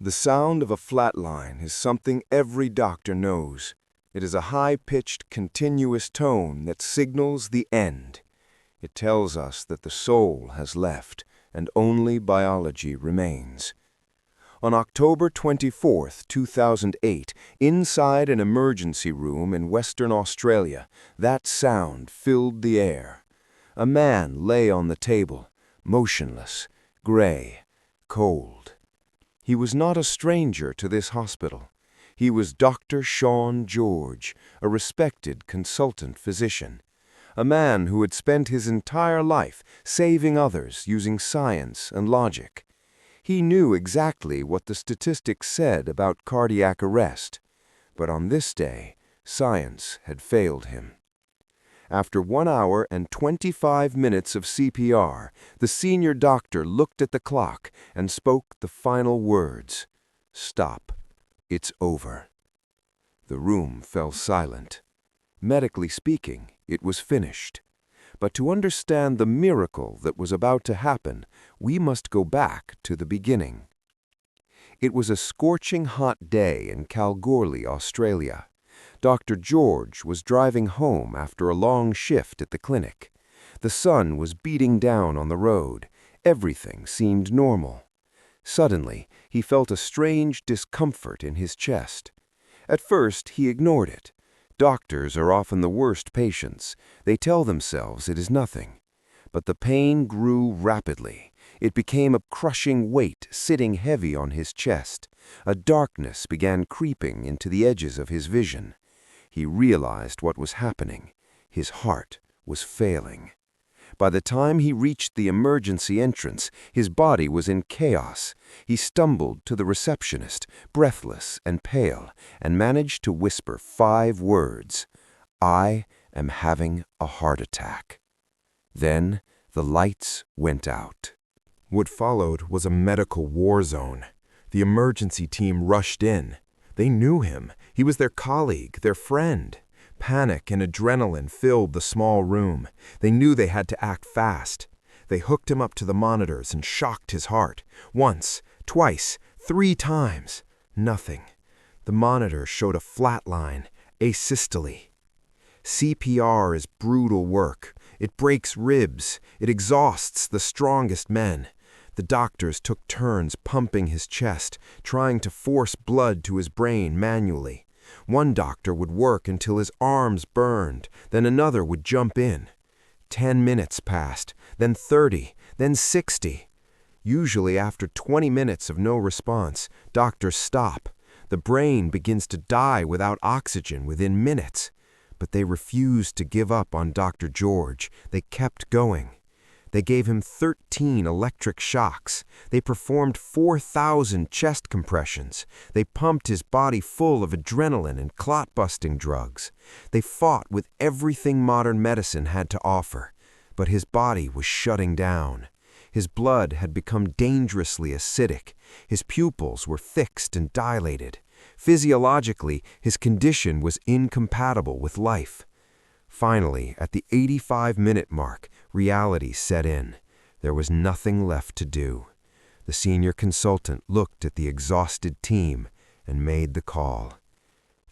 The sound of a flatline is something every doctor knows. It is a high-pitched, continuous tone that signals the end. It tells us that the soul has left and only biology remains. On October 24, 2008, inside an emergency room in Western Australia, that sound filled the air. A man lay on the table, motionless, gray, cold. He was not a stranger to this hospital. He was Dr. Sean George, a respected consultant physician, a man who had spent his entire life saving others using science and logic. He knew exactly what the statistics said about cardiac arrest, but on this day, science had failed him. After 1 hour and 25 minutes of CPR, the senior doctor looked at the clock and spoke the final words. "Stop. It's over." The room fell silent. Medically speaking, it was finished. But to understand the miracle that was about to happen, we must go back to the beginning. It was a scorching hot day in Kalgoorlie, Australia. Dr. George was driving home after a long shift at the clinic. The sun was beating down on the road. Everything seemed normal. Suddenly, he felt a strange discomfort in his chest. At first, he ignored it. Doctors are often the worst patients. They tell themselves it is nothing. But the pain grew rapidly. It became a crushing weight sitting heavy on his chest. A darkness began creeping into the edges of his vision. He realized what was happening. His heart was failing. By the time he reached the emergency entrance, his body was in chaos. He stumbled to the receptionist, breathless and pale, and managed to whisper 5 words. "I am having a heart attack." Then the lights went out. What followed was a medical war zone. The emergency team rushed in. They knew him. He was their colleague, their friend. Panic and adrenaline filled the small room. They knew they had to act fast. They hooked him up to the monitors and shocked his heart. Once, twice, 3 times. Nothing. The monitor showed a flatline, asystole. CPR is brutal work. It breaks ribs. It exhausts the strongest men. The doctors took turns pumping his chest, trying to force blood to his brain manually. One doctor would work until his arms burned, then another would jump in. 10 minutes passed, then 30, then 60. Usually after 20 minutes of no response, doctors stop. The brain begins to die without oxygen within minutes. But they refused to give up on Dr. George. They kept going. They gave him 13 electric shocks. They performed 4,000 chest compressions. They pumped his body full of adrenaline and clot-busting drugs. They fought with everything modern medicine had to offer. But his body was shutting down. His blood had become dangerously acidic. His pupils were fixed and dilated. Physiologically, his condition was incompatible with life. Finally, at the 85-minute mark, reality set in. There was nothing left to do. The senior consultant looked at the exhausted team and made the call.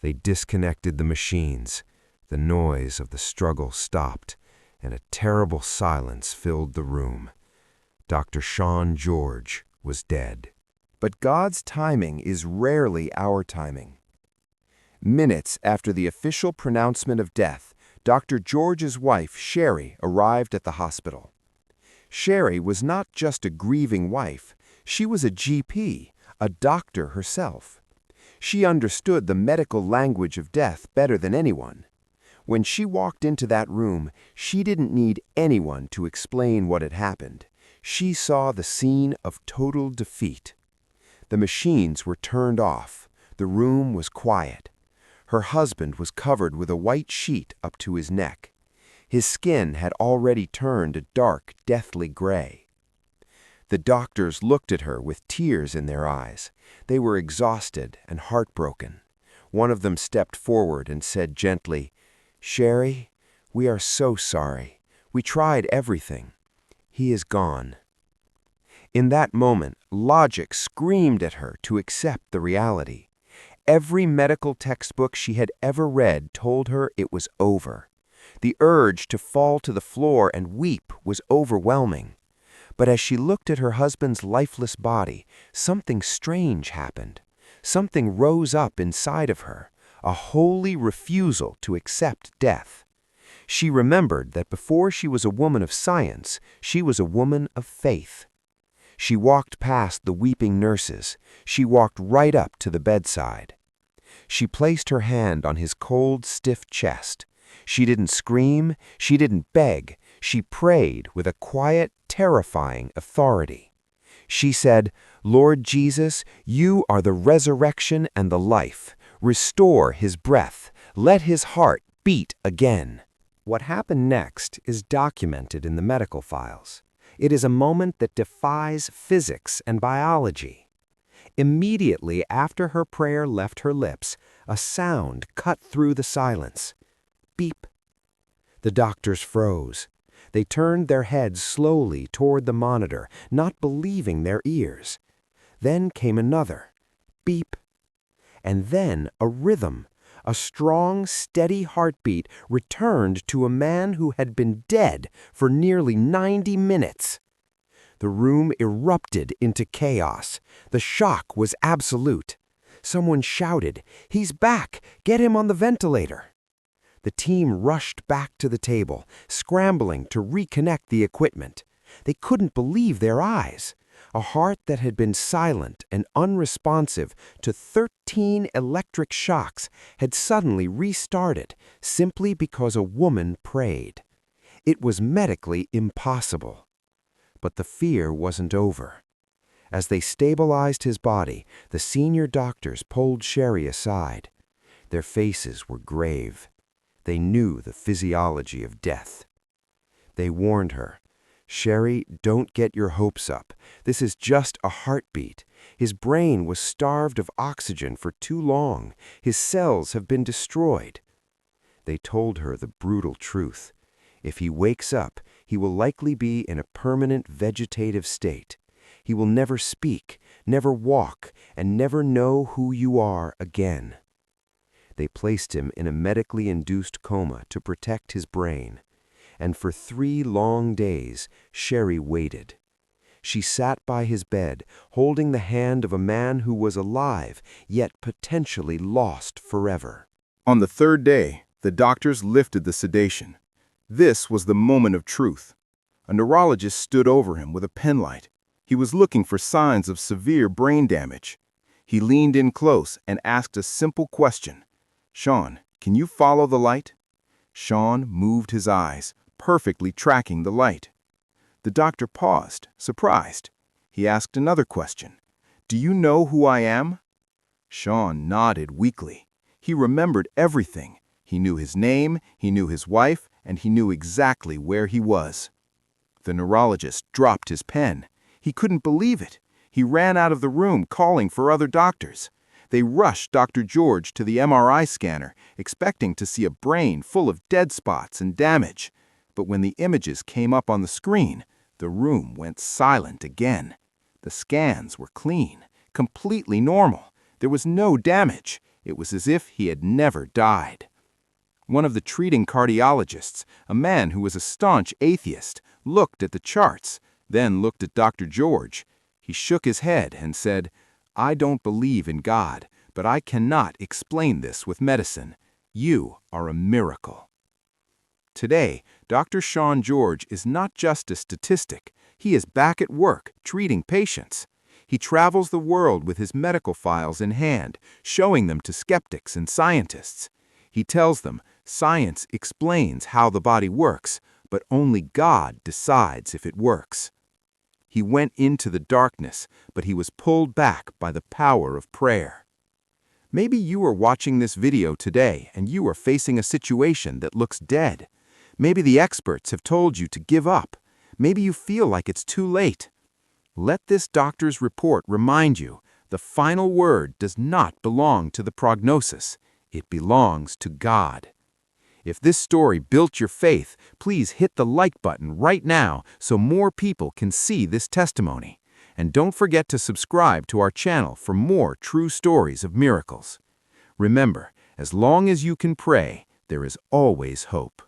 They disconnected the machines. The noise of the struggle stopped, and a terrible silence filled the room. Dr. Sean George was dead. But God's timing is rarely our timing. Minutes after the official pronouncement of death, Dr. George's wife, Sherry, arrived at the hospital. Sherry was not just a grieving wife. She was a GP, a doctor herself. She understood the medical language of death better than anyone. When she walked into that room, she didn't need anyone to explain what had happened. She saw the scene of total defeat. The machines were turned off. The room was quiet. Her husband was covered with a white sheet up to his neck. His skin had already turned a dark, deathly gray. The doctors looked at her with tears in their eyes. They were exhausted and heartbroken. One of them stepped forward and said gently, "Sherry, we are so sorry. We tried everything. He is gone." In that moment, logic screamed at her to accept the reality. Every medical textbook she had ever read told her it was over. The urge to fall to the floor and weep was overwhelming. But as she looked at her husband's lifeless body, something strange happened. Something rose up inside of her, a holy refusal to accept death. She remembered that before she was a woman of science, she was a woman of faith. She walked past the weeping nurses. She walked right up to the bedside. She placed her hand on his cold, stiff chest. She didn't scream. She didn't beg. She prayed with a quiet, terrifying authority. She said, "Lord Jesus, you are the resurrection and the life. Restore his breath. Let his heart beat again." What happened next is documented in the medical files. It is a moment that defies physics and biology. Immediately after her prayer left her lips, a sound cut through the silence. Beep. The doctors froze. They turned their heads slowly toward the monitor, not believing their ears. Then came another. Beep. And then a rhythm. A strong, steady heartbeat returned to a man who had been dead for nearly 90 minutes. The room erupted into chaos. The shock was absolute. Someone shouted, "He's back! Get him on the ventilator!" The team rushed back to the table, scrambling to reconnect the equipment. They couldn't believe their eyes. A heart that had been silent and unresponsive to 13 electric shocks had suddenly restarted simply because a woman prayed. It was medically impossible. But the fear wasn't over. As they stabilized his body, the senior doctors pulled Sherry aside. Their faces were grave. They knew the physiology of death. They warned her, "Sherry, don't get your hopes up. This is just a heartbeat. His brain was starved of oxygen for too long. His cells have been destroyed." They told her the brutal truth. If he wakes up, he will likely be in a permanent vegetative state. He will never speak, never walk, and never know who you are again. They placed him in a medically induced coma to protect his brain. And for 3 long days, Sherry waited. She sat by his bed, holding the hand of a man who was alive, yet potentially lost forever. On the 3rd day, the doctors lifted the sedation. This was the moment of truth. A neurologist stood over him with a penlight. He was looking for signs of severe brain damage. He leaned in close and asked a simple question. "Sean, can you follow the light?" Sean moved his eyes, perfectly tracking the light. The doctor paused, surprised. He asked another question. "Do you know who I am?" Sean nodded weakly. He remembered everything. He knew his name, he knew his wife, and he knew exactly where he was. The neurologist dropped his pen. He couldn't believe it. He ran out of the room, calling for other doctors. They rushed Dr. George to the MRI scanner, expecting to see a brain full of dead spots and damage. But when the images came up on the screen, the room went silent again. The scans were clean, completely normal. There was no damage. It was as if he had never died. One of the treating cardiologists, a man who was a staunch atheist, looked at the charts, then looked at Dr. George. He shook his head and said, "I don't believe in God, but I cannot explain this with medicine. You are a miracle." Today, Dr. Sean George is not just a statistic. He is back at work, treating patients. He travels the world with his medical files in hand, showing them to skeptics and scientists. He tells them, science explains how the body works, but only God decides if it works. He went into the darkness, but he was pulled back by the power of prayer. Maybe you are watching this video today and you are facing a situation that looks dead. Maybe the experts have told you to give up. Maybe you feel like it's too late. Let this doctor's report remind you, the final word does not belong to the prognosis. It belongs to God. If this story built your faith, please hit the like button right now so more people can see this testimony. And don't forget to subscribe to our channel for more true stories of miracles. Remember, as long as you can pray, there is always hope.